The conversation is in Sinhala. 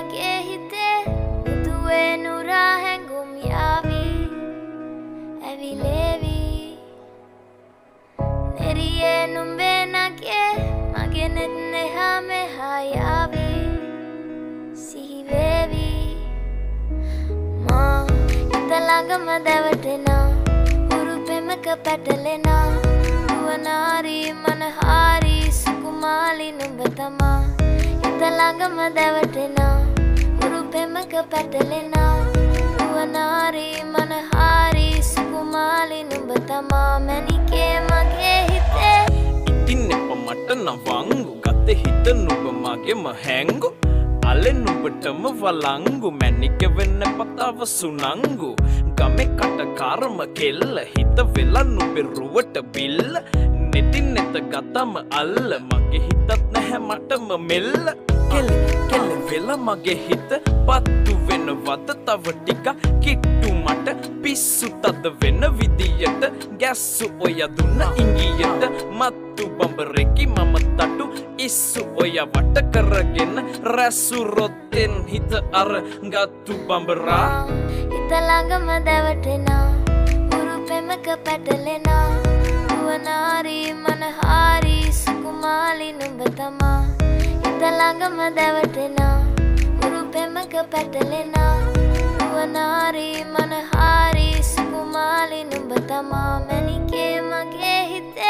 මගේ හිතේ උතුවේ නුරා හැඟුම් යාවි ඇවිලේවි නෙරියේ නුඹේ නගේ මගේ නෙත් නෙහා මෙහා යාවි සිහිවේවි මා හිත ළඟම දැවටෙනා උරු පෙමක පැටලෙනා නුවනාරි මනහාරි සුකුමාලි නුඹ තමා හිත ළඟම දැවටෙනා උරු පෙමක පැටලෙනා නුවනාරි මනහාරි සුකුමාලි නුඹ තමා මැනිකේ මගේ හිතේ ඉතින් එප මට නවංගු ගත හිත නුඹ මගේම හැංගු අලෙ නුඹටම වලංගු මැනික වෙන්න පතාව සුනංගු ගමේ කටකාරම කෙල්ල හිත වෙලා නුඹේ රුවට බිල්ල නෙටින් නෙත ගතම අල්ල මගේ හිතත් නැහැ මටම මෙල්ල කෙල කෙල වෙලා මගේ හිත පත්තු වෙනවද තව ටික කිට්ටු මට පිස්සු තද වෙන විදියට ගැස්සු ඔය දුන්න ඉංගියට මත්තු බඹරෙකි මම තටු ඉස්සු ඔය වට කරගෙන රැසු රොත්තෙන් හිත අර ගත්තු බඹරා හිත ළඟම දැවටෙනා උරු පෙමක පැටලෙනා නුවනාරි මනහාරි සුකුමාලි නුඹ තමා හිත ළඟම දැවටෙනා උරු පෙමක පැටලෙනා නුවනාරි මනහාරි සුකුමාලි නුඹ තමා මැනිකේ මගේ හිතේ